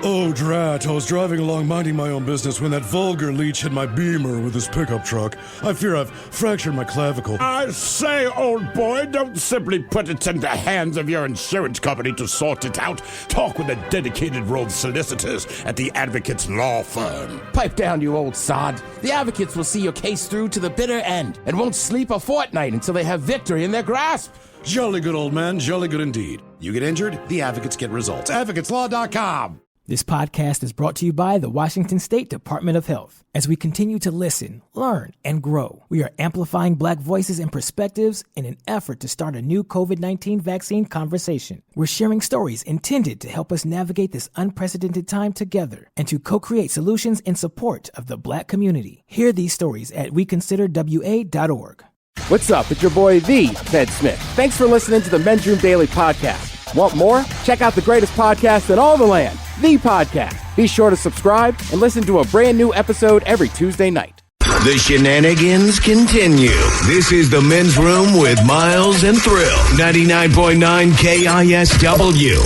Oh, drat. I was driving along minding my own business when that vulgar leech hit my Beamer with his pickup truck. I fear I've fractured my clavicle. I say, old boy, don't simply put it in the hands of your insurance company to sort it out. Talk with the dedicated road solicitors at the Advocates Law Firm. Pipe down, you old sod. The Advocates will see your case through to the bitter end and won't sleep a fortnight until they have victory in their grasp. Jolly good, old man. Jolly good indeed. You get injured, the Advocates get results. AdvocatesLaw.com. This podcast is brought to you by the Washington State Department of Health. As we continue to listen, learn, and grow, we are amplifying Black voices and perspectives in an effort to start a new COVID-19 vaccine conversation. We're sharing stories intended to help us navigate this unprecedented time together and to co-create solutions in support of the Black community. Hear these stories at weconsiderwa.org. What's up? It's your boy, The Ted Smith. Thanks for listening to the Men's Room Daily Podcast. Want more? Check out the greatest podcast in all the land, The Podcast. Be sure to subscribe and listen to a brand new episode every Tuesday night. The shenanigans continue. This is the Men's Room with Miles and Thrill. 99.9 KISW.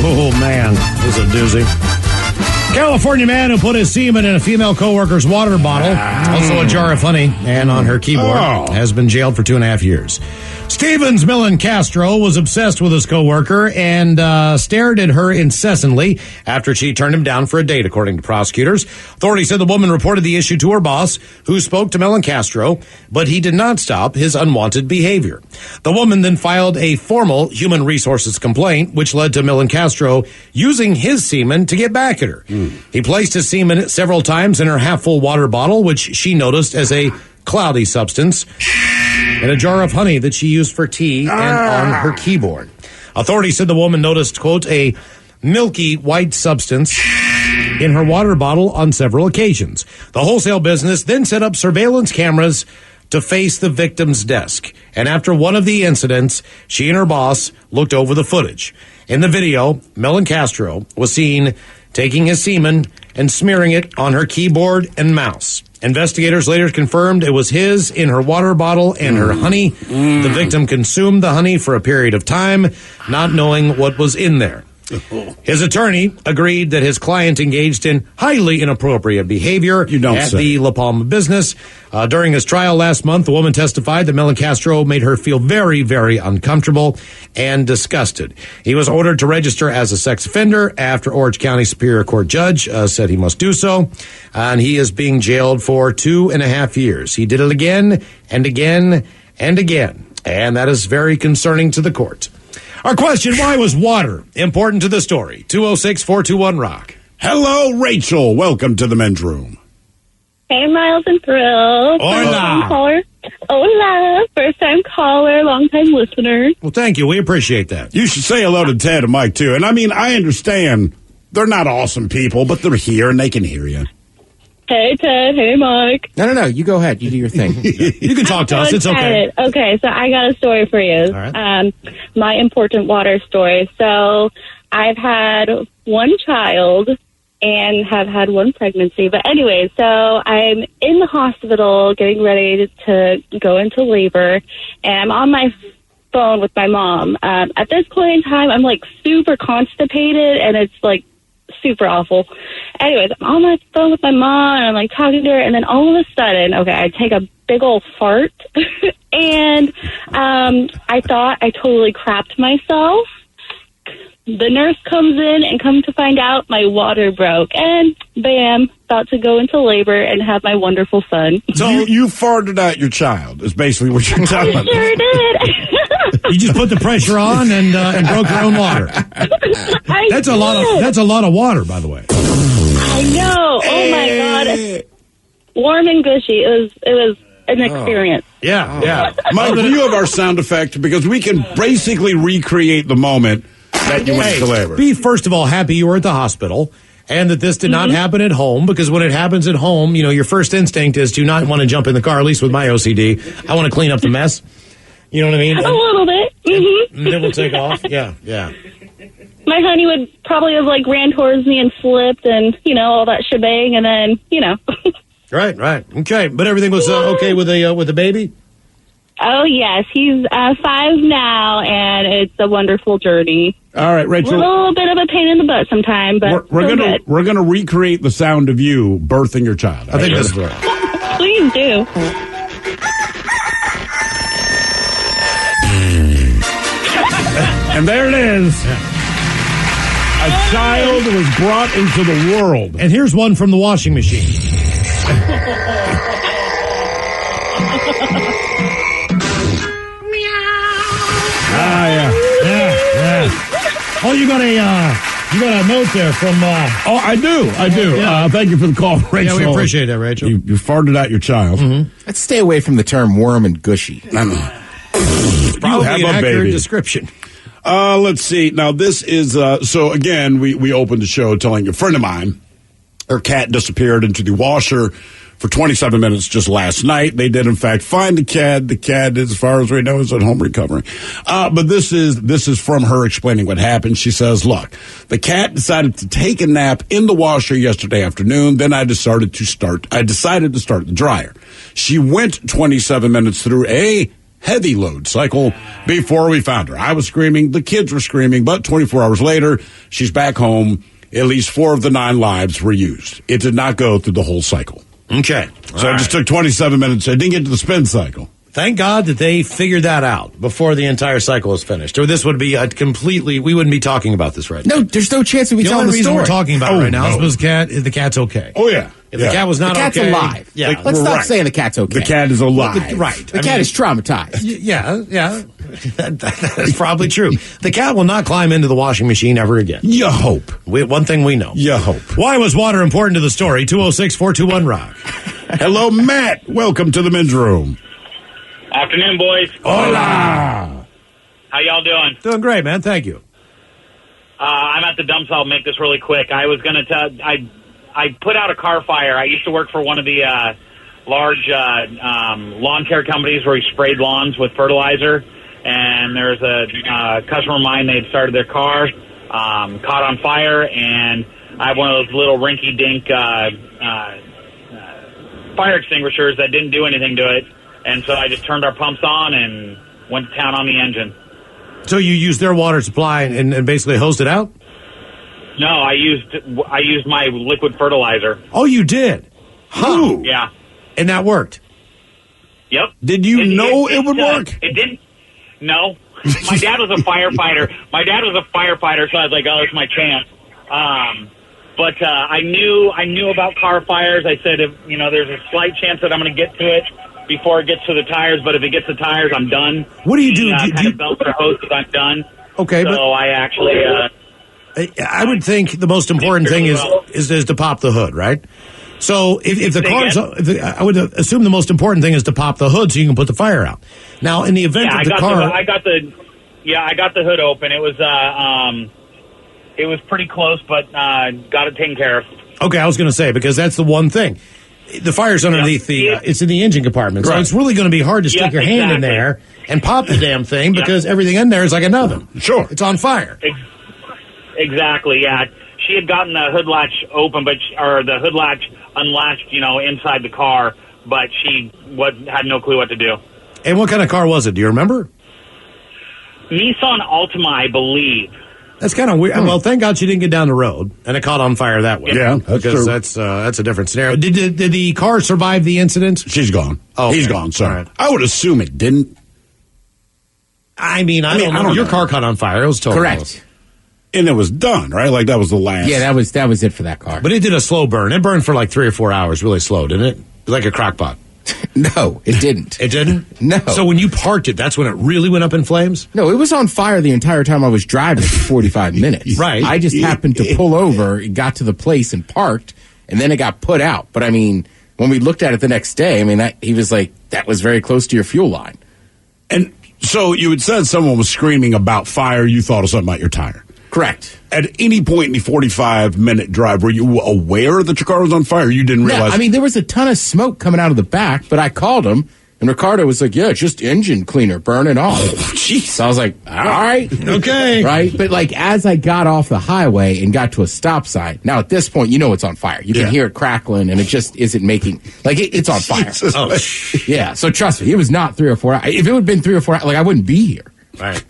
Oh, man. This is a doozy. California man who put his semen in a female coworker's water bottle, also a jar of honey, and on her keyboard, has been jailed for 2.5 years. Stevens Millen Castro was obsessed with his coworker and stared at her incessantly after she turned him down for a date, according to prosecutors. Authorities said the woman reported the issue to her boss, who spoke to Millen Castro, but he did not stop his unwanted behavior. The woman then filed a formal human resources complaint, which led to Millen Castro using his semen to get back at her. He placed his semen several times in her half-full water bottle, which she noticed as a cloudy substance, and a jar of honey that she used for tea and on her keyboard. Authorities said the woman noticed, quote, a milky white substance in her water bottle on several occasions. The wholesale business then set up surveillance cameras to face the victim's desk. And after one of the incidents, she and her boss looked over the footage. In the video, Millen Castro was seen taking his semen and smearing it on her keyboard and mouse. Investigators later confirmed it was his in her water bottle and her honey. The victim consumed the honey for a period of time, not knowing what was in there. His attorney agreed that his client engaged in highly inappropriate behavior at the La Palma business. During his trial last month, the woman testified that Millen Castro made her feel very, very uncomfortable and disgusted. He was ordered to register as a sex offender after Orange County Superior Court judge said he must do so. And he is being jailed for 2.5 years. He did it again and again and again. And that is very concerning to the court. Our question, why was water important to the story? 206-421-ROCK. Hello, Rachel. Welcome to the Men's Room. Hey, Miles and Thrill. Hola. Caller. Hola. First-time caller, long-time listener. Well, thank you. We appreciate that. You should say hello to Ted and Mike, too. And, I mean, I understand they're not awesome people, but they're here and they can hear you. Hey, Ted. Hey, Mike. No. You go ahead. You do your thing. You can talk to us. It's okay. Okay, so I got a story for you. All right. My important water story. So I've had one child and have had one pregnancy. But anyway, so I'm in the hospital getting ready to go into labor, and I'm on my phone with my mom. At this point in time, I'm like super constipated, and it's like super awful. Anyways, I'm on my phone with my mom, and I'm like talking to her, and then all of a sudden, I take a big old fart, and I thought I totally crapped myself. The nurse comes in, and come to find out, my water broke, and bam, about to go into labor and have my wonderful son. So you farted out your child, is basically what you're telling me. I sure did. You just put the pressure on and broke your own water. That's a lot of water, by the way. I know. Oh my God. Warm and gushy. It was an experience. Yeah. Mike, you have our sound effect because we can basically recreate the moment that you went to labor. Be first of all happy you were at the hospital and that this did not happen at home, because when it happens at home, your first instinct is to not want to jump in the car, at least with my OCD. I want to clean up the mess. You know what I mean? A little bit. And then we'll take off. Yeah. My honey would probably have ran towards me and slipped and, all that shebang, and then, Right. Okay. But everything was okay with the baby? Oh, yes. He's 5 now, and it's a wonderful journey. All right, A Rachel. little bit of a pain in the butt sometime, but We're gonna recreate the sound of you birthing your child. I think this is right. Please do. And there it is. A child was brought into the world. And here's one from the washing machine. Yeah. Oh, you got a note there from. Oh, I do. Yeah. Thank you for the call, Rachel. Yeah, we appreciate that, Rachel. You farted out your child. Let's stay away from the term worm and gushy. You have Probably an a accurate baby. description. Let's see. Now, this is, so again, we opened the show telling a friend of mine, her cat disappeared into the washer for 27 minutes just last night. They did, in fact, find the cat. The cat, as far as we know, is at home recovering. But this is from her explaining what happened. She says, look, the cat decided to take a nap in the washer yesterday afternoon. Then I decided to start the dryer. She went 27 minutes through a heavy load cycle before we found her. I was screaming. The kids were screaming. But 24 hours later, she's back home. At least 4 of the 9 lives were used. It did not go through the whole cycle. Okay. So it just took 27 minutes. I didn't get to the spin cycle. Thank God that they figured that out before the entire cycle was finished. Or this would be we wouldn't be talking about this right now. No, there's no chance that we The tell only the reason story. we're talking about it right now is no. because the cat's okay. Oh, yeah. If the cat was not The cat's okay. alive. Yeah. Let's stop Right. saying the cat's okay. The cat is alive. Right. The cat is traumatized. Yeah. That's probably true. The cat will not climb into the washing machine ever again. You hope. One thing we know. You hope. Why was water important to the story? 206-421-ROCK. Hello, Matt. Welcome to the men's room. Afternoon, boys. Hola. How y'all doing? Doing great, man. Thank you. I'm at the dumps. I'll make this really quick. I was going to tell. I put out a car fire. I used to work for one of the large lawn care companies where we sprayed lawns with fertilizer. And there's a customer of mine. They'd started their car, caught on fire, and I have one of those little rinky-dink fire extinguishers that didn't do anything to it. And so I just turned our pumps on and went to town on the engine. So you used their water supply and basically hosed it out? No, I used my liquid fertilizer. Oh, you did? Huh. Yeah. And that worked? Yep. Did you know it would work? It didn't. No. My dad was a firefighter. So I was like, oh, it's my chance. But I knew about car fires. I said, if there's a slight chance that I'm going to get to it before it gets to the tires, but if it gets to the tires, I'm done. What do you do? Kind of belt or hoses, I'm done. Okay, so but I actually. I would think the most important thing is to pop the hood, right? So if the car's, I would assume the most important thing is to pop the hood so you can put the fire out. Now, in the event of the car, I got the hood open. It was pretty close, but got it taken care of. Okay, I was going to say, because that's the one thing. The fire's underneath it's in the engine compartment, so it's really going to be hard to stick your hand in there and pop the damn thing because everything in there is like an oven. Sure. It's on fire. Exactly, yeah. She had gotten the hood latch open, or the hood latch unlatched, inside the car, but she had no clue what to do. And what kind of car was it? Do you remember? Nissan Altima, I believe. That's kind of weird. Well, thank God she didn't get down the road and it caught on fire that way. Yeah, that's because true. that's a different scenario. Did the car survive the incident? She's gone. Oh, okay. He's gone, sir. All right. I would assume it didn't. I mean, I don't know. Your car caught on fire. It was totally Correct. And it was done, right? Like that was the last. Yeah, that was it for that car. But it did a slow burn. It burned for like 3 or 4 hours, really slow, didn't it? Like a crock pot. No, it didn't. It didn't? No. So when you parked it, that's when it really went up in flames? No, it was on fire the entire time I was driving for 45 minutes. Right. I just happened to pull over, got to the place and parked, and then it got put out. But I mean, when we looked at it the next day, he was like, that was very close to your fuel line. And so you had said someone was screaming about fire. You thought of something about your tire. Correct. At any point in the 45-minute drive, were you aware that your car was on fire? You didn't realize? No, there was a ton of smoke coming out of the back, but I called him, And Ricardo was like, yeah, it's just engine cleaner burning off. Jeez. So I was like, all right. Okay. Right? But like as I got off the highway and got to a stop sign, now at this point, you know it's on fire. You can hear it crackling and it just isn't making, like it's on fire. Oh, Yeah, so trust me, it was not 3 or 4 hours. If it would have been 3 or 4 hours, like I wouldn't be here. right.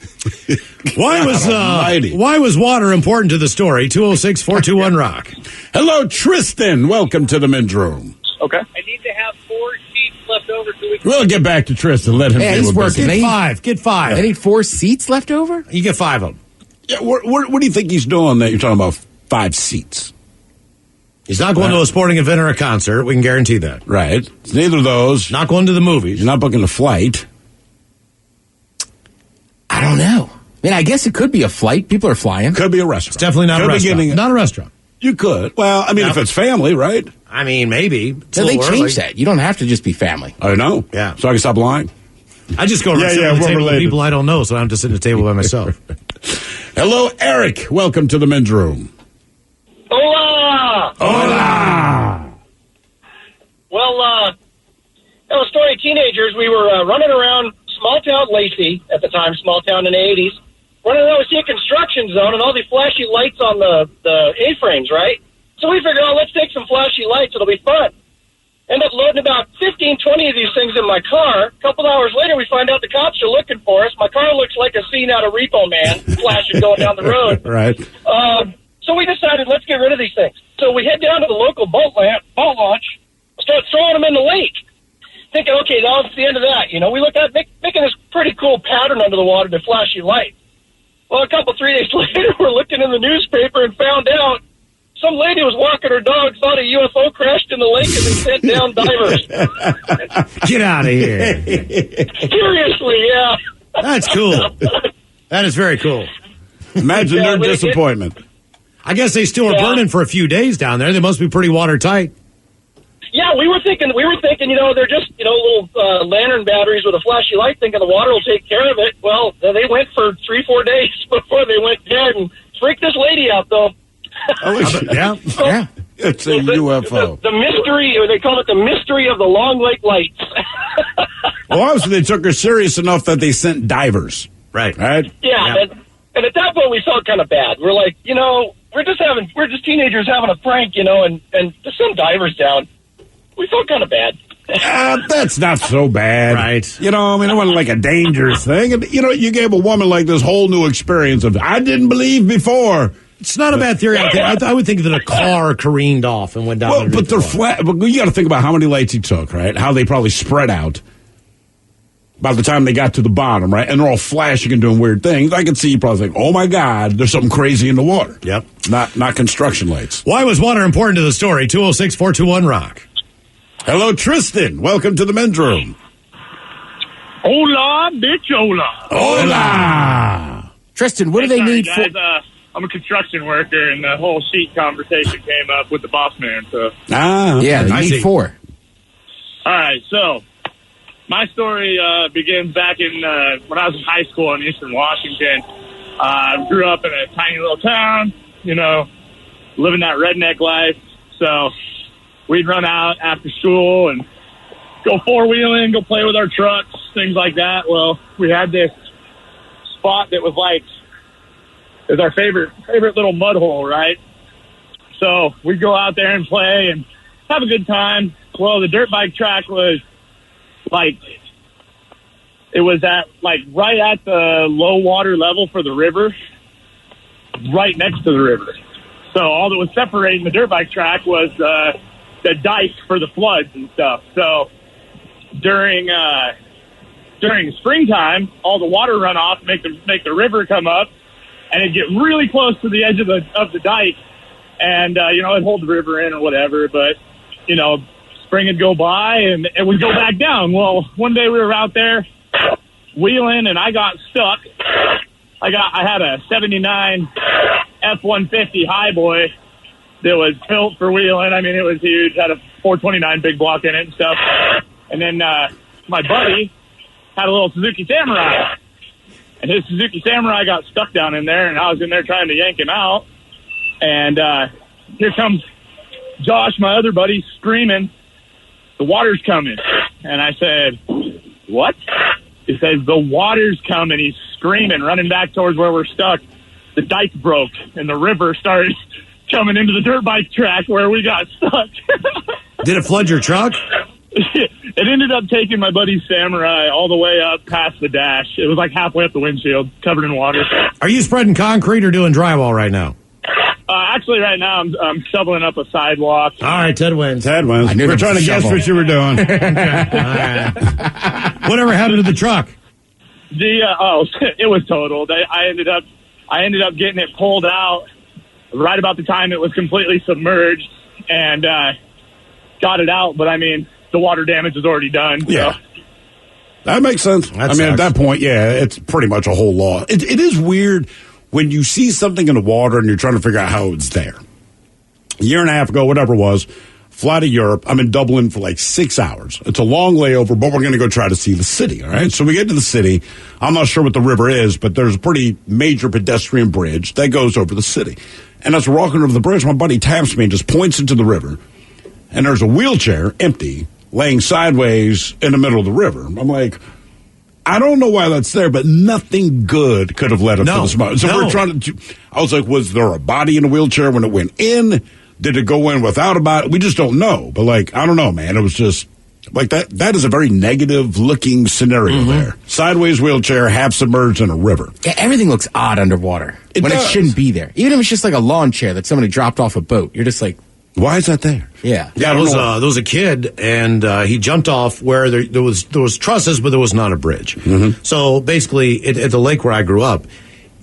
Why was water important to the story? 206-421-ROCK. Hello, Tristan. Welcome to the men's room. Okay. I need to have 4 seats left over so we can... We'll get back to Tristan. Let him Yeah, deal he's with working. this. Get five. They need 4 seats left over? You get 5 of them. Yeah, what do you think he's doing that you're talking about 5 seats? He's not going to a sporting event or a concert. We can guarantee that. Right. It's neither of those. Not going to the movies. You're not booking a flight. I don't know. I mean, I guess it could be a flight. People are flying. Could be a restaurant. It's definitely not Could a be restaurant. getting- Not a restaurant. You could. Well, I mean, if it's family, right? I mean, maybe. It's So a they little changed early. that. You don't have to just be family. I know. Yeah. So I can stop lying. I just go around Yeah, sit yeah, at the we're table with related. people I don't know, so I'm just sitting at the table by myself. Hello, Eric. Welcome to the men's room. Hola! Hola. Well, a story of teenagers. We were running around small town Lacey at the time, small town in the 80s. Running around, we see a construction zone and all the flashy lights on the A-frames, right? So we figured, let's take some flashy lights. It'll be fun. End up loading about 15, 20 of these things in my car. A couple hours later, we find out the cops are looking for us. My car looks like a scene out of Repo Man, flashing going down the road. Right. So we decided, let's get rid of these things. So we head down to the local boat launch, start throwing them in the lake. Thinking, okay, that's the end of that. You know, we looked at making this pretty cool pattern under the water to flashy light. Well, 3 days later, we're looking in the newspaper and found out some lady was walking her dog, thought a UFO crashed in the lake, and they sent down divers. Get out of here. Seriously, yeah. That's cool. That is very cool. Imagine Yeah, their we- disappointment. I guess they still are Yeah. burning for a few days down there. They must be pretty watertight. Yeah, we were thinking, they're just, little lantern batteries with a flashy light, thinking the water will take care of it. Well, they went for 3-4 days before they went dead and freaked this lady out, though. Yeah. Yeah. It's a UFO. The mystery, or they call it the mystery of the Long Lake Lights. Well, obviously they took her serious enough that they sent divers. Right. Right? Yeah, Yeah. and at that point we felt kind of bad. We're like, we're just teenagers having a prank, and to send divers down. We felt kind of bad. That's not so bad. Right. It wasn't like a dangerous thing. And, you gave a woman like this whole new experience of, I didn't believe before. It's not a bad theory. I would think that a car careened off and went down. Well, underneath but they're the water. flat. But you got to think about how many lights he took, right? How they probably spread out by the time they got to the bottom, right? And they're all flashing and doing weird things. I can see you probably think, oh my God, there's something crazy in the water. Yep. Not construction lights. Why was water important to the story? 206-421-ROCK. Hello, Tristan. Welcome to the men's room. Hola, bitch, hola. Hola. Tristan, what do they Sorry, need guys, for... I'm a construction worker, and the whole sheet conversation came up with the boss man. So, Yeah, they I need see. 4. all right. So, my story begins back in when I was in high school in Eastern Washington. I grew up in a tiny little town, living that redneck life. So, we'd run out after school and go four-wheeling, go play with our trucks, things like that. Well, we had this spot that was it was our favorite little mud hole, right? So we'd go out there and play and have a good time. Well, the dirt bike track was it was right at the low water level for the river, right next to the river. So all that was separating the dirt bike track was the dike for the floods and stuff. So during springtime, all the water runoff make the river come up, and it'd get really close to the edge of the dike, and it'd hold the river in or whatever. But spring would go by and we'd go back down. Well, one day we were out there wheeling, and I got stuck. I had a '79 F-150 Highboy that was built for wheeling. I mean, it was huge. Had a 429 big block in it and stuff. And then my buddy had a little Suzuki Samurai. And his Suzuki Samurai got stuck down in there, and I was in there trying to yank him out. And here comes Josh, my other buddy, screaming, "The water's coming." And I said, what? He says, the water's coming. He's screaming, running back towards where we're stuck. The dike broke, and the river started coming into the dirt bike track where we got stuck. Did it flood your truck? It ended up taking my buddy's Samurai all the way up past the dash. It was like halfway up the windshield, covered in water. Are you spreading concrete or doing drywall right now? Actually, right now, I'm shoveling up a sidewalk. All right, Ted wins. We're trying to guess what you were doing. Okay. All right. Whatever happened to the truck? It was totaled. I ended up getting it pulled out right about the time it was completely submerged, and got it out. But I mean, the water damage is already done. Yeah. So. That makes sense. At that point, yeah, it's pretty much a whole law. It is weird when you see something in the water and you're trying to figure out how it's there. A year and a half ago, whatever it was, fly to Europe. I'm in Dublin for like 6 hours. It's a long layover, but we're going to go try to see the city, all right? So we get to the city. I'm not sure what the river is, but there's a pretty major pedestrian bridge that goes over the city. And as we're walking over the bridge, my buddy taps me and just points into the river. And there's a wheelchair, empty, laying sideways in the middle of the river. I'm like, I don't know why that's there, but nothing good could have led up to this moment. So we're trying to, I was like, was there a body in a wheelchair when it went in? Did it go in without a body? We just don't know. But like, I don't know, man. It was just like that. That is a very negative looking scenario there. Sideways wheelchair, half submerged in a river. Yeah, everything looks odd underwater it shouldn't be there. Even if it's just like a lawn chair that somebody dropped off a boat. You're just like, why is that there? Yeah. Yeah, there was a kid, and he jumped off where there was trusses, but there was not a bridge. Mm-hmm. So basically, at the lake where I grew up,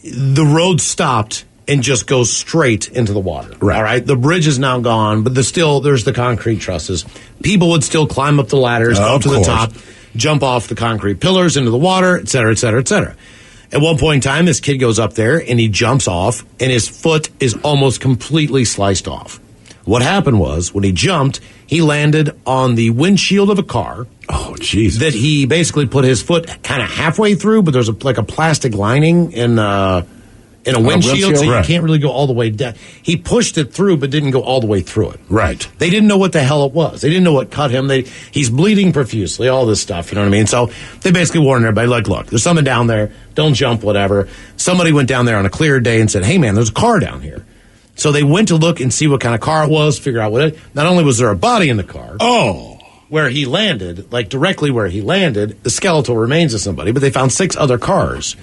the road stopped and just goes straight into the water. Right. All right. The bridge is now gone, but there's the concrete trusses. People would still climb up the ladders, go to the top, jump off the concrete pillars into the water, et cetera, et cetera, et cetera. At one point in time, this kid goes up there and he jumps off, and his foot is almost completely sliced off. What happened was, when he jumped, he landed on the windshield of a car. Oh, Jesus. That he basically put his foot kind of halfway through, but there's like a plastic lining in a windshield, so you can't really go all the way down. He pushed it through, but didn't go all the way through it. Right. They didn't know what the hell it was. They didn't know what cut him. He's bleeding profusely, all this stuff, you know what I mean? So they basically warned everybody, like, look, there's something down there. Don't jump, whatever. Somebody went down there on a clear day and said, hey, man, there's a car down here. So they went to look and see what kind of car it was, figure out what it. Not only was there a body in the car. Where he landed, like directly where he landed, the skeletal remains of somebody, but they found 6 other cars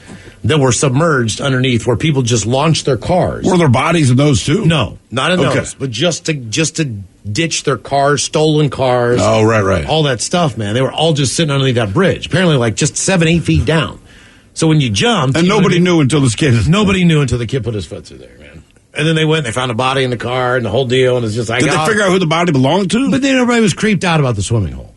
that were submerged underneath where people just launched their cars. Were there bodies in those too? No, not in those, but just to ditch their cars, stolen cars. Oh, right. All that stuff, man. They were all just sitting underneath that bridge, apparently like just 7-8 feet down. So when you jumped. And nobody knew until this kid. Nobody knew until the kid put his foot through there, man. And then they went and they found a body in the car and the whole deal, and it's just like. Did they figure out who the body belonged to? But then everybody was creeped out about the swimming hole.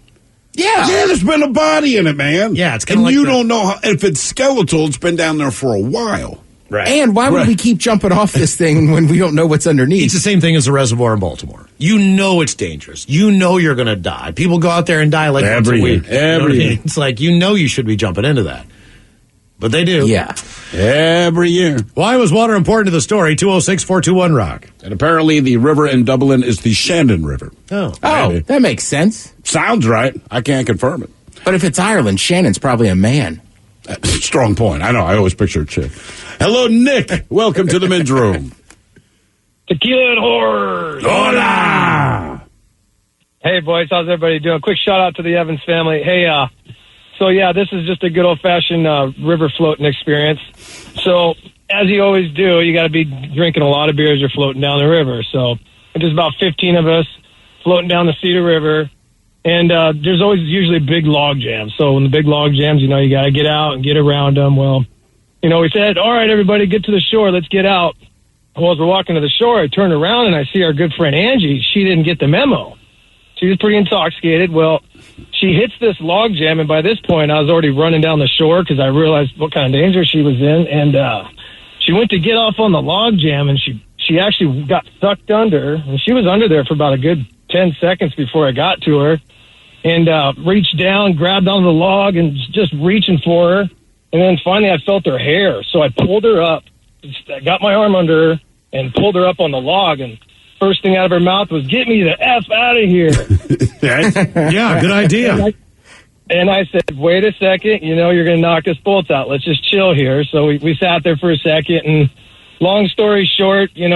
Yeah, there's been a body in it, man. Yeah, it's kind of like you don't know if it's skeletal. It's been down there for a while. Right. And why would we keep jumping off this thing when we don't know what's underneath? It's the same thing as the reservoir in Baltimore. You know it's dangerous. You know you're going to die. People go out there and die like every year. Every year. It's like, you know you should be jumping into that. But they do. Yeah. Every year. Why was water important to the story? 206-421-ROCK. And apparently the river in Dublin is the Shannon River. Oh, that makes sense. Sounds right. I can't confirm it. But if it's Ireland, Shannon's probably a man. Strong point. I know. I always picture a chick. Hello, Nick. Welcome to the men's room. Tequila and whores. Hola. Hey, boys. How's everybody doing? Quick shout out to the Evans family. Hey, so yeah, this is just a good old-fashioned river floating experience. So, as you always do, you got to be drinking a lot of beer as you're floating down the river. So, there's about 15 of us floating down the Cedar River, and there's always usually big log jams. So, when the big log jams, you know, you got to get out and get around them. Well, you know, we said, all right, everybody, get to the shore. Let's get out. Well, as we're walking to the shore, I turn around and I see our good friend Angie. She didn't get the memo. She was pretty intoxicated. Well, she hits this log jam, and by this point, I was already running down the shore because I realized what kind of danger she was in. And she went to get off on the log jam, and she actually got sucked under. And she was under there for about a good 10 seconds before I got to her. And reached down, grabbed onto the log, and just reaching for her. And then finally, I felt her hair. So I pulled her up, I got my arm under her, and pulled her up on the log. And first thing out of her mouth was, "Get me the F out of here." Yeah, good idea. And I said, wait a second, you're going to knock us both out. Let's just chill here. So we sat there for a second, and long story short, 10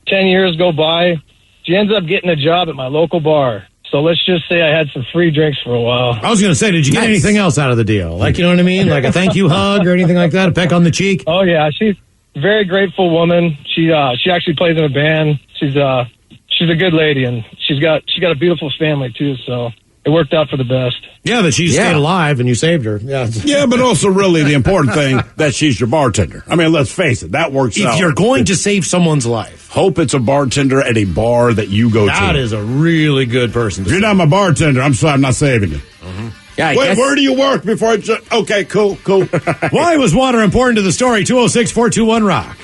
years go by. She ends up getting a job at my local bar. So let's just say I had some free drinks for a while. I was going to say, did you get anything else out of the deal? Like, you know what I mean? Like a thank you hug or anything like that? A peck on the cheek? Oh, yeah. She's a very grateful woman. She actually plays in a band. She's a good lady, and she got a beautiful family, too, so it worked out for the best. Yeah, that she stayed alive and you saved her. Yeah, yeah, but also really the important thing that she's your bartender. I mean, let's face it, that works out. If you're going to save someone's life. Hope it's a bartender at a bar that you go to. That is a really good person. If you're not my bartender, I'm sorry, I'm not saving you. Mm-hmm. Yeah, wait, where do you work before I okay, cool. Why was water important to the story? 206-421-ROCK.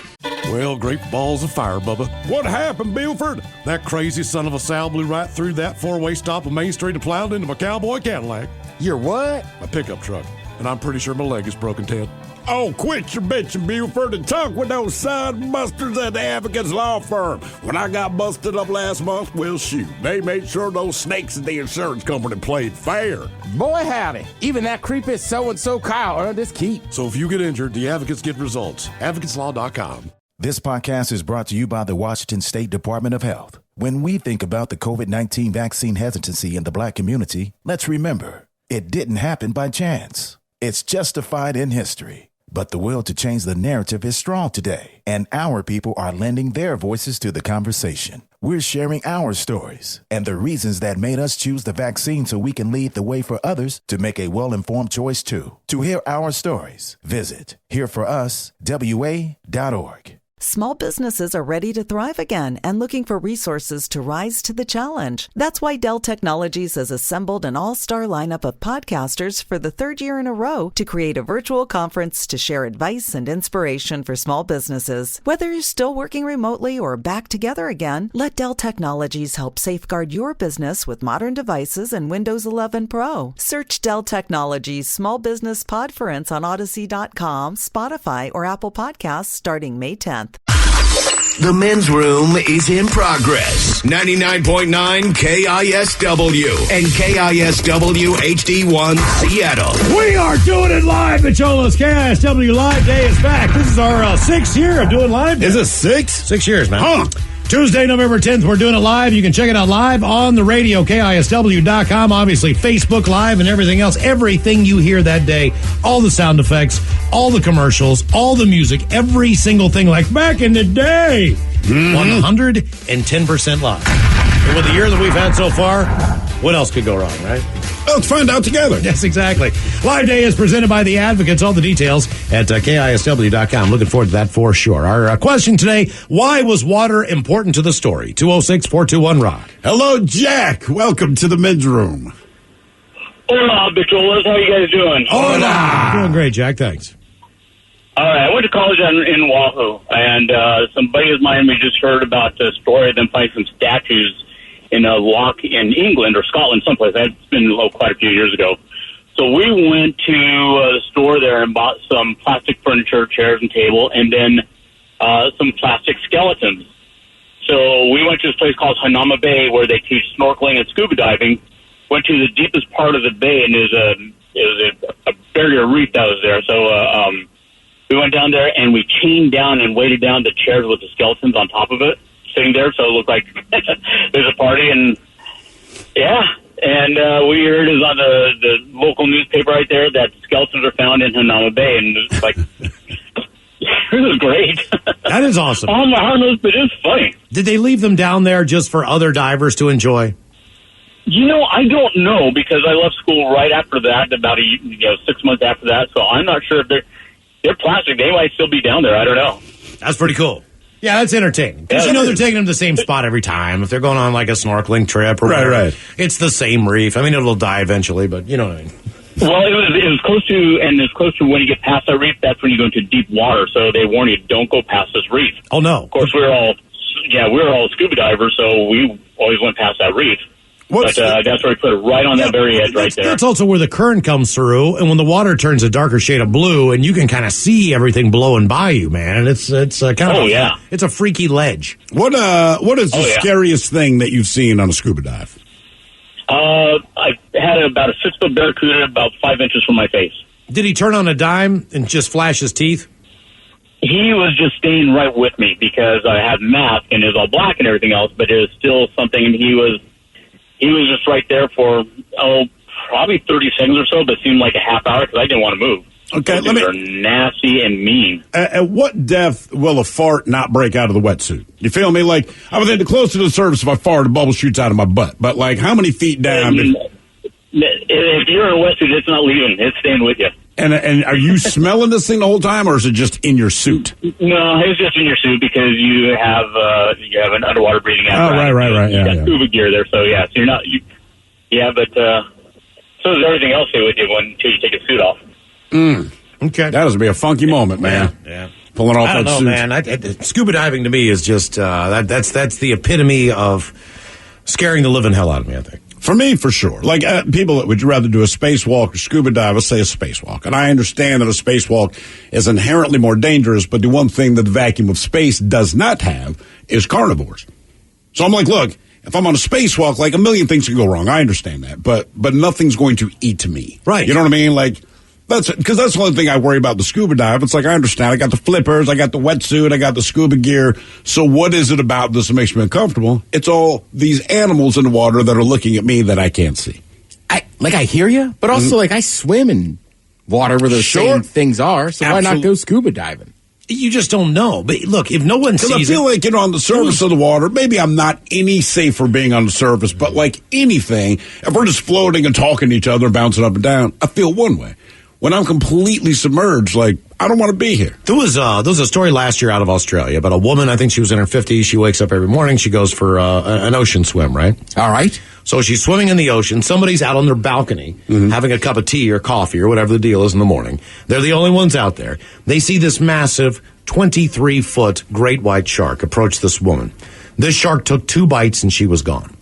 Well, great balls of fire, Bubba. What happened, Buford? That crazy son of a Sal blew right through that four-way stop on Main Street and plowed into my cowboy Cadillac. Your what? My pickup truck. And I'm pretty sure my leg is broken, Ted. Oh, quit your bitching, Buford, and talk with those side busters at the Advocates Law Firm. When I got busted up last month, well, shoot, they made sure those snakes at the insurance company played fair. Boy, howdy. Even that creepy so-and-so Kyle earned his keep. So if you get injured, the advocates get results. AdvocatesLaw.com. This podcast is brought to you by the Washington State Department of Health. When we think about the COVID-19 vaccine hesitancy in the Black community, let's remember, it didn't happen by chance. It's justified in history. But the will to change the narrative is strong today, and our people are lending their voices to the conversation. We're sharing our stories and the reasons that made us choose the vaccine so we can lead the way for others to make a well-informed choice too. To hear our stories, visit hereforuswa.org. Small businesses are ready to thrive again and looking for resources to rise to the challenge. That's why Dell Technologies has assembled an all-star lineup of podcasters for the third year in a row to create a virtual conference to share advice and inspiration for small businesses. Whether you're still working remotely or back together again, let Dell Technologies help safeguard your business with modern devices and Windows 11 Pro. Search Dell Technologies Small Business Podference on Odyssey.com, Spotify, or Apple Podcasts starting May 10th. The men's room is in progress. 99.9 KISW and KISW HD1 Seattle. We are doing it live at Chola's KISW Live Day is back. This is our sixth year of doing live. Is it 6? 6 years, man. Huh. Tuesday, November 10th, we're doing it live. You can check it out live on the radio, KISW.com, obviously Facebook Live and everything else. Everything you hear that day, all the sound effects, all the commercials, all the music, every single thing like back in the day. 110% live. And with the year that we've had so far, what else could go wrong, right? Let's find out together. Yes, exactly. Live Day is presented by the Advocates. All the details at KISW.com. Looking forward to that for sure. Our question today, why was water important to the story? 206-421-ROCK. Hello, Jack. Welcome to the men's room. Hola, Bicholas. How you guys doing? Hola. Doing great, Jack. Thanks. All right. I went to college in Oahu, and some buddies of mine just heard about the story of them finding some statues in a lock in England or Scotland, someplace. That's been quite a few years ago. So we went to the store there and bought some plastic furniture, chairs and table, and then some plastic skeletons. So we went to this place called Hanama Bay where they teach snorkeling and scuba diving. Went to the deepest part of the bay, and there's a barrier reef that was there. So we went down there, and we chained down and weighted down the chairs with the skeletons on top of it, sitting there, so it looked like there's a party. And yeah, and we heard it was on the local newspaper right there that skeletons are found in Hanama Bay, and it's like it was great. That is awesome. Harmless, but it's funny. Did they leave them down there just for other divers to enjoy? You know, I don't know, because I left school right after that, about 6 months after that, so I'm not sure if they're plastic. They might still be down there. I don't know. That's pretty cool. Yeah, that's entertaining. Because they're taking them to the same spot every time. If they're going on like a snorkeling trip or whatever, right. It's the same reef. I mean, it'll die eventually, but you know what I mean. Well, it was close to, and it's close to when you get past that reef, that's when you go into deep water. So they warn you, don't go past this reef. Oh, no. Of course, we're all scuba divers, so we always went past that reef. But that's where we put it, right on that very edge right there. That's also where the current comes through, and when the water turns a darker shade of blue, and you can kind of see everything blowing by you, man. And it's kind of it's a freaky ledge. What is the scariest thing that you've seen on a scuba dive? I had about a 6-foot barracuda about 5 inches from my face. Did he turn on a dime and just flash his teeth? He was just staying right with me because I had a mask and it was all black and everything else, but it was still something, and he was just right there for, probably 30 seconds or so, but it seemed like a half hour because I didn't want to move. Okay, They're nasty and mean. At what depth will a fart not break out of the wetsuit? You feel me? Like, I would think the closer to the surface, if I fart, a bubble shoots out of my butt. But, like, how many feet down? If you're in a wetsuit, it's not leaving. It's staying with you. And are you smelling this thing the whole time, or is it just in your suit? No, it's just in your suit because you have an underwater breathing apparatus. Oh, right. You got scuba gear there, so yeah. So you're not. But so does everything else stay with you until you take your suit off. Okay, that has to be a funky moment, man. Yeah. Pulling off I don't that know, suit. man. Scuba diving to me is just that's the epitome of scaring the living hell out of me, I think. For me, for sure. Like, people that would rather do a spacewalk or scuba dive, let's say a spacewalk. And I understand that a spacewalk is inherently more dangerous, but the one thing that the vacuum of space does not have is carnivores. So I'm like, look, if I'm on a spacewalk, like, a million things can go wrong. I understand that. But nothing's going to eat me. Right. You know what I mean? Like, because that's the only thing I worry about the scuba dive. It's like, I understand. I got the flippers, I got the wetsuit, I got the scuba gear. So what is it about this that makes me uncomfortable? It's all these animals in the water that are looking at me that I can't see. I hear you, but also, like, I swim in water where those same things are, so why not go scuba diving? You just don't know. But look, if no one sees it... Because I feel like, on the surface of the water, maybe I'm not any safer being on the surface, but like anything, if we're just floating and talking to each other, bouncing up and down, I feel one way. When I'm completely submerged, like, I don't want to be here. There was a story last year out of Australia about a woman, I think she was in her 50s. She wakes up every morning. She goes for an ocean swim, right? All right. So she's swimming in the ocean. Somebody's out on their balcony having a cup of tea or coffee or whatever the deal is in the morning. They're the only ones out there. They see this massive 23-foot great white shark approach this woman. This shark took 2 bites and she was gone.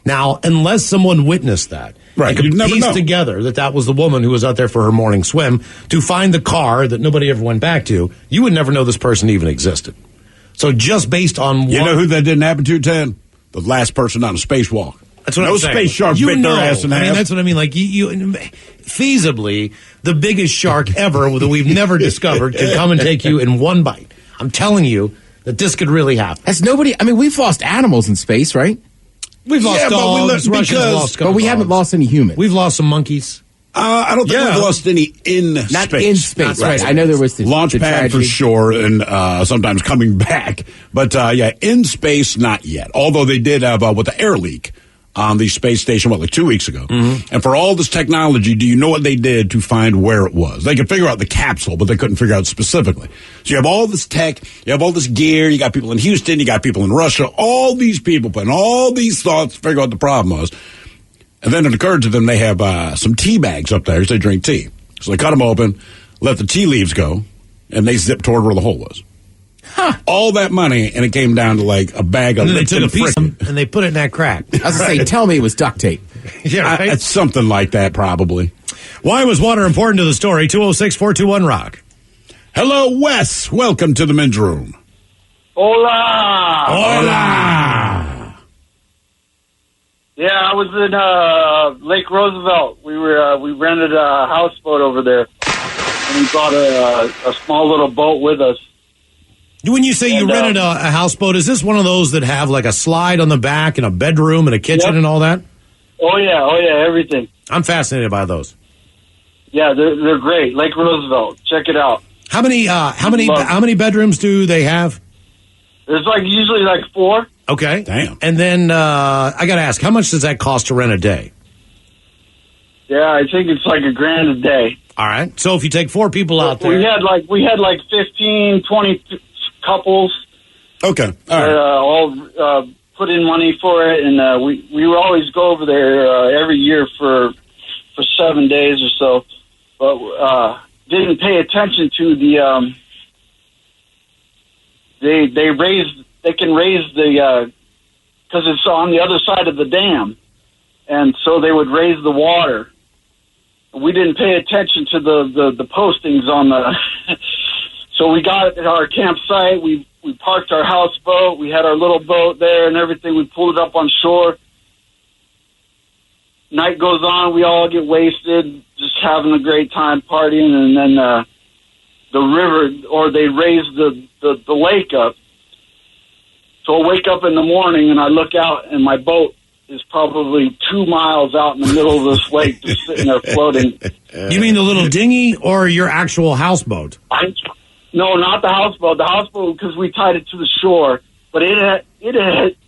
Now, unless someone witnessed that, right, could piece together that was the woman who was out there for her morning swim to find the car that nobody ever went back to, you would never know this person even existed. So just based on You know who that didn't happen to, Ted? The last person on a spacewalk. That's what no I'm saying. Space shark bit their ass in half. I mean, that's what I mean. Like, you feasibly, the biggest shark ever that we've never discovered could come and take you in one bite. I'm telling you that this could really happen. We've lost animals in space, right? We've lost dogs. Russians lost, but we haven't lost any humans. We've lost some monkeys. I don't think we've lost any in space. Not in space, right? I know there was the launch the pad tragedy. for sure, and sometimes coming back. But in space, not yet. Although they did have with the air leak on the space station, like 2 weeks ago. And for all this technology, do you know what they did to find where it was? They could figure out the capsule, but they couldn't figure out specifically. So you have all this tech, you have all this gear, you got people in Houston, you got people in Russia, all these people putting all these thoughts to figure out what the problem was. And then it occurred to them they have some tea bags up there because they drink tea. So they cut them open, let the tea leaves go, and they zip toward where the hole was. All that money, and it came down to like a bag of. And then they took a piece and they put it in that crack. I was going to say, tell me it was duct tape. Yeah, right? It's something like that, probably. Why was water important to the story? 206-421-ROCK. Hello, Wes. Welcome to the men's room. Hola. Hola. Yeah, I was in Lake Roosevelt. We rented a houseboat over there, and we brought a small little boat with us. When you say you rented a houseboat, is this one of those that have like a slide on the back and a bedroom and a kitchen and all that? Oh yeah, everything. I'm fascinated by those. Yeah, they're great. Lake Roosevelt, check it out. How many bedrooms do they have? There's usually 4. Okay. Damn. And then I got to ask, how much does that cost to rent a day? Yeah, I think it's $1,000 a day. All right. So if you take 4 people out there, we had 15, 20 couples. Okay. All put in money for it, and we would always go over there every year for 7 days or so, but didn't pay attention to the they can raise the because it's on the other side of the dam, and so they would raise the water. We didn't pay attention to the postings on the. So we got at our campsite. We parked our houseboat. We had our little boat there and everything. We pulled it up on shore. night goes on, we all get wasted, just having a great time partying, and then the river, or they raise the lake up. So I wake up in the morning and I look out, and my boat is probably 2 miles out in the middle of this lake, just sitting there floating. You mean the little dinghy or your actual houseboat? No, not the houseboat. The houseboat, because we tied it to the shore, but it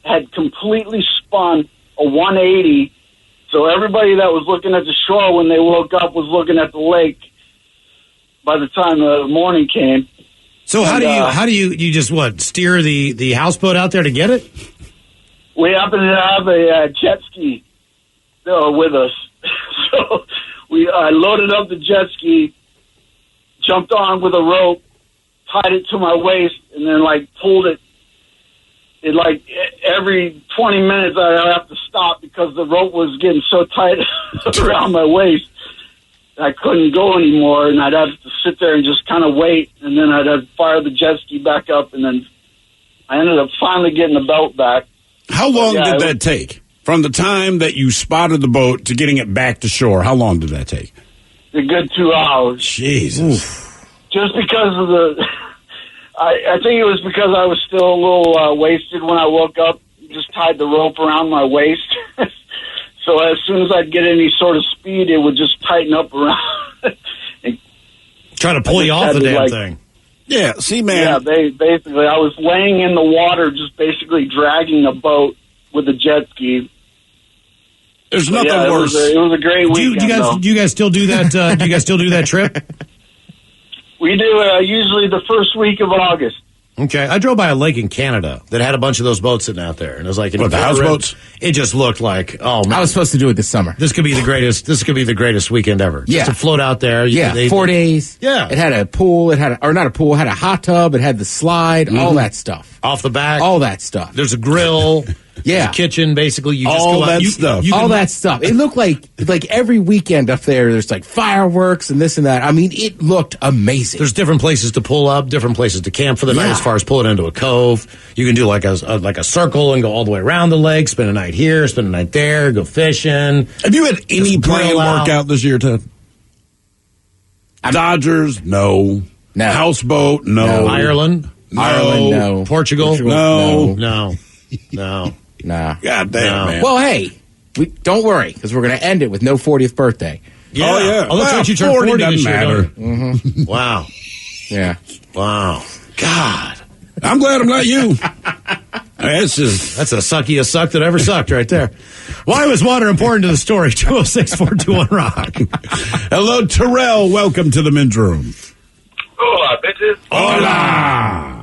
had completely spun a 180. So everybody that was looking at the shore when they woke up was looking at the lake by the time the morning came. So how do you just steer the houseboat out there to get it? We happen to have a jet ski with us. So I loaded up the jet ski, jumped on with a rope, tied it to my waist, and then pulled it. Every 20 minutes I'd have to stop because the rope was getting so tight around my waist. I couldn't go anymore, and I'd have to sit there and just kind of wait, and then I'd have to fire the jet ski back up, and then I ended up finally getting the boat back. How long did that take? From the time that you spotted the boat to getting it back to shore, how long did that take? A good 2 hours. Jesus. Just because of the... I think it was because I was still a little wasted when I woke up. Just tied the rope around my waist. So as soon as I'd get any sort of speed, it would just tighten up around. Trying to pull you off the damn thing. Yeah, see, man. Yeah, basically, I was laying in the water, just basically dragging a boat with a jet ski. There's nothing worse. It was a great weekend. Do you guys still do that? Do you guys still do that trip? We do usually the first week of August. Okay, I drove by a lake in Canada that had a bunch of those boats sitting out there, and it was like, the houseboats. It just looked like, oh man, I was supposed to do it this summer. This could be the greatest. This could be the greatest weekend ever. Yeah, just to float out there. 4 days. Yeah, it had a pool. It had not a pool. It had a hot tub. It had the slide. All that stuff off the back. All that stuff. There's a grill. Yeah, there's a kitchen. Basically, you just all go that out, stuff. All that stuff. It looked like every weekend up there. There's fireworks and this and that. I mean, it looked amazing. There's different places to pull up, different places to camp for the night. As far as pulling into a cove, you can do like a circle and go all the way around the lake. Spend a night here, spend a night there, go fishing. Have you had any planned workout this year, Ted? Dodgers, no. Houseboat, no. Ireland, no. Portugal, no. Nah. God damn, man. Well, hey, don't worry, because we're going to end it with no 40th birthday. Yeah. Oh, yeah. Oh, that's right. You turned 40 this year. Matter. Mm-hmm. Wow. Yeah. Wow. God. I'm glad I'm not you. That's a suckiest suck that ever sucked right there. Why was water important to the story? 206-421-ROCK. Hello, Terrell. Welcome to the men's room. Hola, bitches. Hola.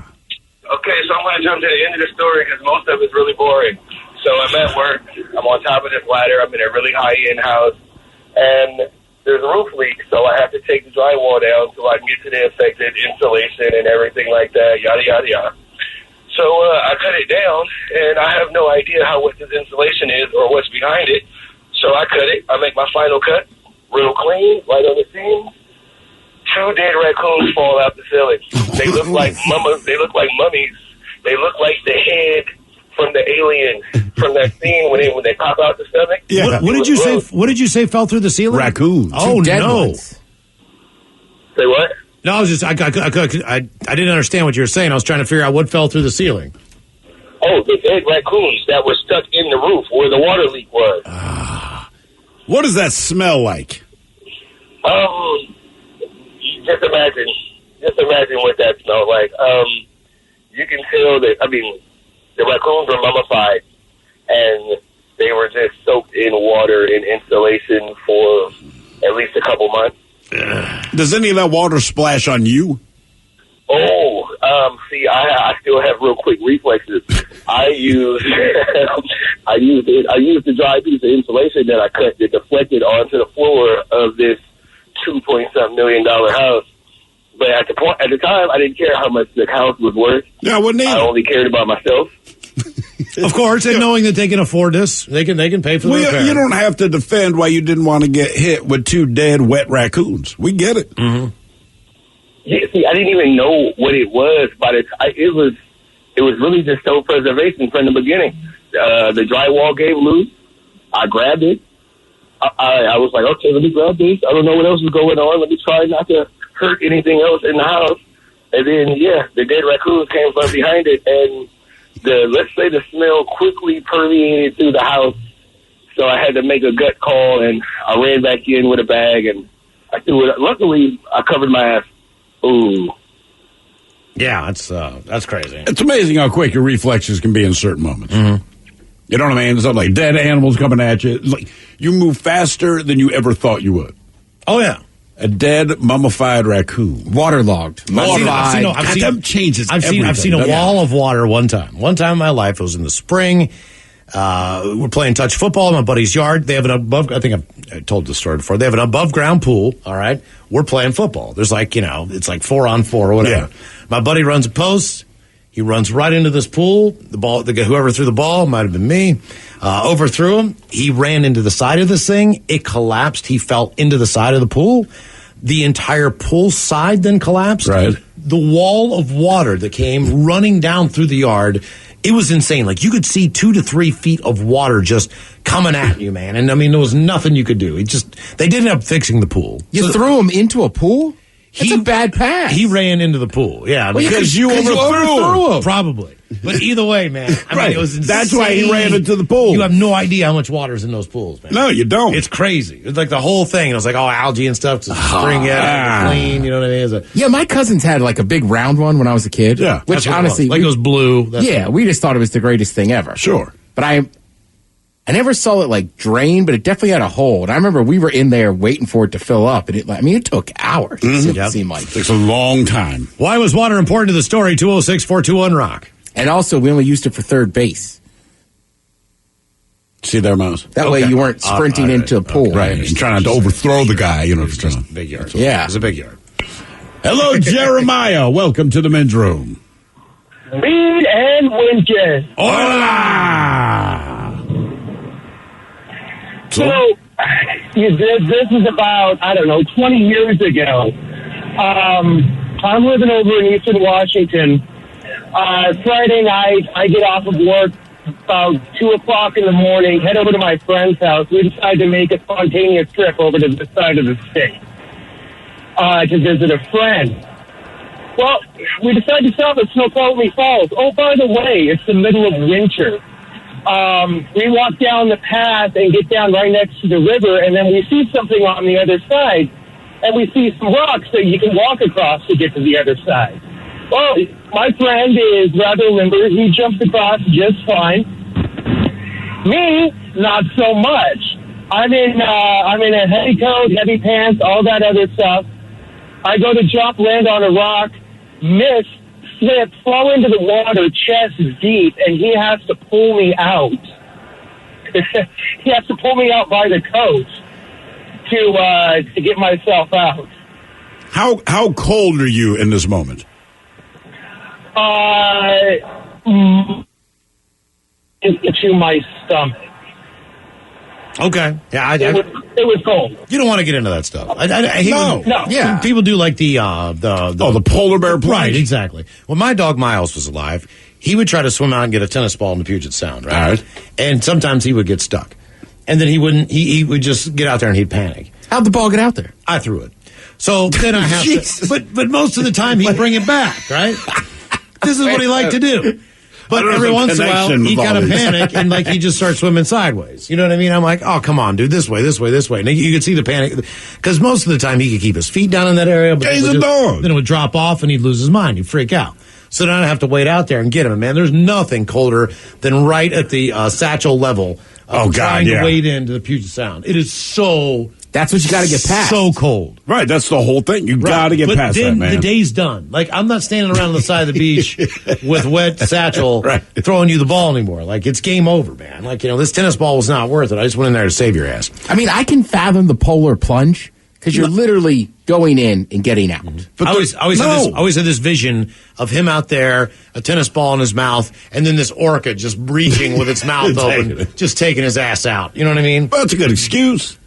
Okay, so I'm going to jump to the end of the story because most of it's really boring. So I'm at work. I'm on top of this ladder. I'm in a really high-end house. And there's a roof leak, so I have to take the drywall down so I can get to the affected insulation and everything like that, yada, yada, yada. So I cut it down, and I have no idea what this insulation is or what's behind it. So I cut it. I make my final cut, real clean, right on the seam. 2 dead raccoons fall out the ceiling. They look like mummies. They look like mummies. They look like the head from the aliens from that scene when they pop out the stomach. Yeah. What did you say? What did you say fell through the ceiling? Raccoons. Oh no! Say what? No, I was just I didn't understand what you were saying. I was trying to figure out what fell through the ceiling. Oh, the dead raccoons that were stuck in the roof where the water leak was. What does that smell like? Just imagine what that smelled like. You can tell that. I mean, the raccoons were mummified, and they were just soaked in water and insulation for at least a couple months. Does any of that water splash on you? Oh, see, I still have real quick reflexes. I use the dry piece of insulation that I cut that deflected onto the floor of this $2.something million house. But at the time, I didn't care how much the house was worth. Yeah, I wouldn't either. I only cared about myself. Of course, and knowing that they can afford this, they can pay for the repair. You don't have to defend why you didn't want to get hit with 2 dead, wet raccoons. We get it. Mm-hmm. Yeah, see, I didn't even know what it was, but it was really just self-preservation from the beginning. The drywall gave loose. I grabbed it, I was like, okay, let me grab this. I don't know what else is going on. Let me try not to hurt anything else in the house. And then, the dead raccoons came from behind it, and let's say the smell quickly permeated through the house. So I had to make a gut call, and I ran back in with a bag, and I threw it. Luckily, I covered my ass. Ooh. Yeah, that's crazy. It's amazing how quick your reflexes can be in certain moments. Mm-hmm. You know what I mean? It's not like dead animals coming at you. It's like you move faster than you ever thought you would. Oh, yeah. A dead, mummified raccoon. Waterlogged. I've seen a wall of water one time. One time in my life, it was in the spring. We're playing touch football in my buddy's yard. They have an above, I think I told the story before. They have an above ground pool. All right. We're playing football. There's it's like 4-on-4 or whatever. Yeah. My buddy runs a post. He runs right into this pool. The ball, whoever threw the ball, might have been me, overthrew him. He ran into the side of this thing. It collapsed. He fell into the side of the pool. The entire pool side then collapsed. Right. The wall of water that came running down through the yard, it was insane. Like, you could see 2 to 3 feet of water just coming at you, man. And, I mean, there was nothing you could do. They didn't have fixing the pool. You threw him into a pool? That's a bad pass. He ran into the pool. Yeah. Because you overthrew him. Probably. But either way, man. I mean, it was insane. That's why he ran into the pool. You have no idea how much water's in those pools, man. No, you don't. It's crazy. It's like the whole thing. It was like, algae and stuff to spring it clean. You know what I mean? My cousins had like a big round one when I was a kid. Yeah. Which honestly. It was blue. We just thought it was the greatest thing ever. Sure. But I never saw it like drain, but it definitely had a hole. And I remember we were in there waiting for it to fill up. And it took hours. It seemed like. It takes a long time. Why was water important to the story? 206-421-ROCK. And also, we only used it for third base. See there, Mouse? That way you weren't sprinting into a pool. Right. And trying not to overthrow the guy. It's just a big yard. Yeah. It's a big yard. Hello, Jeremiah. Welcome to the men's room. Reed and Winchester. Hola! So, this is about, 20 years ago. I'm living over in Eastern Washington. Friday night, I get off of work about 2 o'clock in the morning, head over to my friend's house. We decide to make a spontaneous trip over to this side of the state to visit a friend. Well, we decide to stop at Snoqualmie Falls. Oh, by the way, it's the middle of winter. We walk down the path and get down right next to the river, and then we see something on the other side, and we see some rocks that you can walk across to get to the other side. Well, my friend is rather limber. He jumps across just fine. Me, not so much. I'm in a heavy coat, heavy pants, all that other stuff. I go to jump, land on a rock, miss, slip, fall into the water, chest deep, and he has to pull me out. He has to pull me out by the coat to get myself out. How cold are you in this moment? Into my stomach. Okay. Yeah, it was cold. You don't want to get into that stuff. I hate No. Yeah. People do like the polar bear plunge. Right, exactly. When my dog Miles was alive, he would try to swim out and get a tennis ball in the Puget Sound, right? All right. And sometimes he would get stuck. And then he would just get out there and he'd panic. How'd the ball get out there? I threw it. So then I have to, but most of the time he'd bring it back, right? This is what he liked to do. But every once in a while, he kind of panic and like he just starts swimming sideways. You know what I mean? I'm like, oh, come on, dude, this way. And you could see the panic because most of the time he could keep his feet down in that area. But he's a dog. Then it would drop off and he'd lose his mind. He'd freak out. So then I'd have to wait out there and get him. And man, there's nothing colder than right at the satchel level of trying to wade into the Puget Sound. It is so. That's what you got to get past. So cold. Right, that's the whole thing. You got to get past that, man. The day's done. Like, I'm not standing around on the side of the beach with wet satchel throwing you the ball anymore. Like, it's game over, man. Like, this tennis ball was not worth it. I just went in there to save your ass. I mean, I can fathom the polar plunge because you're literally going in and getting out. But I always had this vision of him out there, a tennis ball in his mouth, and then this orca just reaching with its mouth open, just taking his ass out. You know what I mean? Well, that's a good excuse.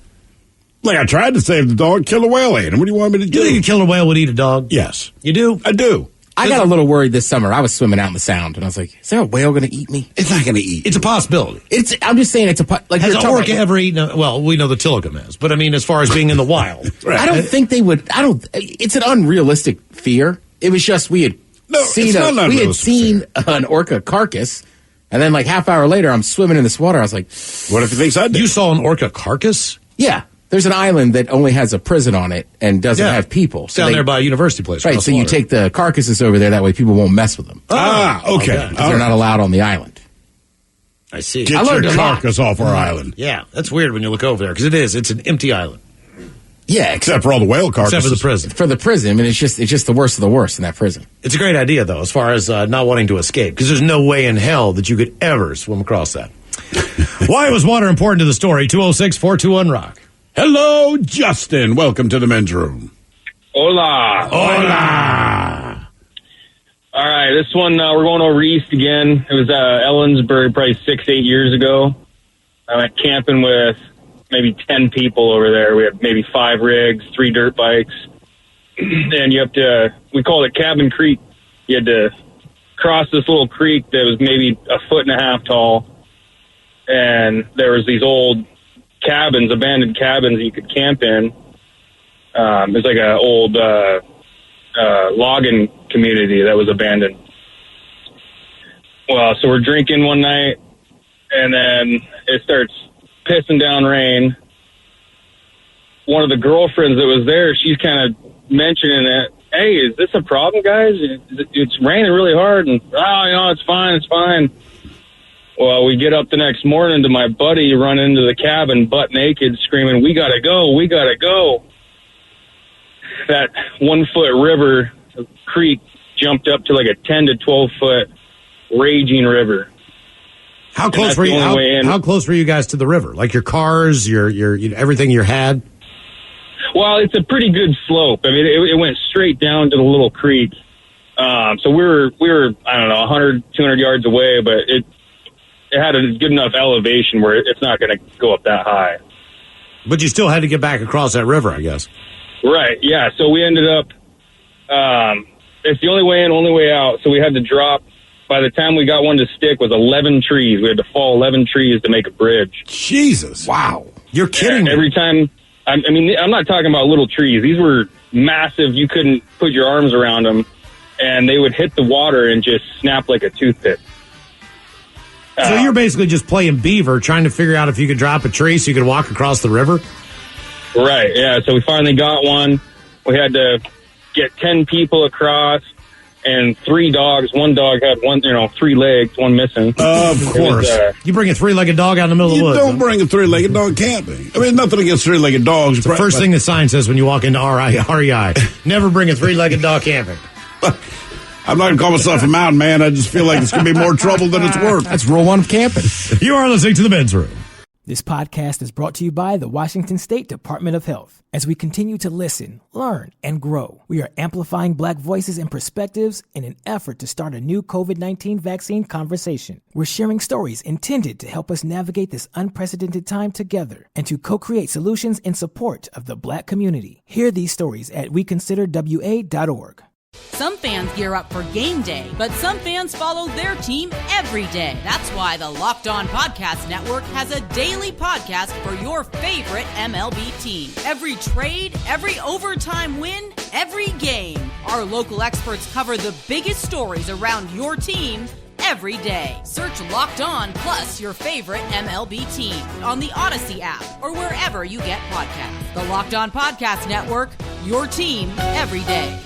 Like, I tried to save the dog, killer whale ate him. What do you want me to do? You think a killer whale would eat a dog? Yes. You do? I do. I got a little worried this summer. I was swimming out in the Sound, and I was like, is there a whale going to eat me? It's not going to eat. It's a possibility. I'm just saying it's like has an orca ever eaten? Well, we know the Tilikum has, but I mean, as far as being in the wild, right. I don't think they would. It's an unrealistic fear. It was just we had seen an orca carcass, and then like half hour later, I'm swimming in this water. I was like, what if he thinks I did? You saw an orca carcass? Yeah. There's an island that only has a prison on it and doesn't have people. So down there by a university place. Right, so you take the carcasses over there. That way people won't mess with them. Okay. They're not allowed on the island. I see. Get your carcass off our island. Yeah, that's weird when you look over there because it's an empty island. Yeah, except for all the whale carcasses. Except for the prison. For the prison, I mean, it's just the worst of the worst in that prison. It's a great idea, though, as far as not wanting to escape, because there's no way in hell that you could ever swim across that. Why was water important to the story? 206-421-ROCK. Hello, Justin. Welcome to the men's room. Hola. Hola. All right, this one, we're going over east again. It was Ellensburg probably 6-8 years ago. I went camping with maybe 10 people over there. We had maybe 5 rigs, 3 dirt bikes. And you have to, we called it Cabin Creek. You had to cross this little creek that was maybe 1.5 feet tall. And there was these old cabins, abandoned cabins that you could camp in. It was like an old logging community that was abandoned. Well, so we're drinking one night, and then it starts pissing down rain. One of the girlfriends that was there, she's kind of mentioning it. Hey, is this a problem, guys? It's raining really hard. And, it's fine, it's fine. Well, we get up the next morning to my buddy, run into the cabin butt naked, screaming, we gotta go, we gotta go. That 1 foot river, creek, jumped up to like a 10 to 12 foot raging river. How close were you? How close were you guys to the river? Like your cars, your everything you had? Well, it's a pretty good slope. I mean, it went straight down to the little creek. So we were I don't know 100, 200 yards away, but it had a good enough elevation where it's not going to go up that high. But you still had to get back across that river, I guess. Right, yeah. So we ended up, it's the only way in, only way out. So we had to drop, by the time we got one to stick, was 11 trees. We had to fall 11 trees to make a bridge. Jesus. Wow. You're kidding me. Every time, I mean, I'm not talking about little trees. These were massive. You couldn't put your arms around them. And they would hit the water and just snap like a toothpick. So you're basically just playing beaver, trying to figure out if you could drop a tree so you could walk across the river? Right, yeah. So we finally got one. We had to get 10 people across and 3 dogs. One dog had 3 legs, one missing. Of course. You bring a 3-legged dog out in the middle of the woods. You don't bring a 3-legged dog camping. I mean, nothing against 3-legged dogs. It's the first thing the sign says when you walk into REI. Never bring a 3-legged dog camping. I'm not going to call myself a mountain man. I just feel like it's going to be more trouble than it's worth. That's rule 1 of camping. You are listening to The Men's Room. This podcast is brought to you by the Washington State Department of Health. As we continue to listen, learn, and grow, we are amplifying Black voices and perspectives in an effort to start a new COVID-19 vaccine conversation. We're sharing stories intended to help us navigate this unprecedented time together and to co-create solutions in support of the Black community. Hear these stories at weconsiderwa.org. Some fans gear up for game day, but some fans follow their team every day. That's why the Locked On Podcast Network has a daily podcast for your favorite MLB team. Every trade, every overtime win, every game. Our local experts cover the biggest stories around your team every day. Search Locked On plus your favorite MLB team on the Odyssey app or wherever you get podcasts. The Locked On Podcast Network, your team every day.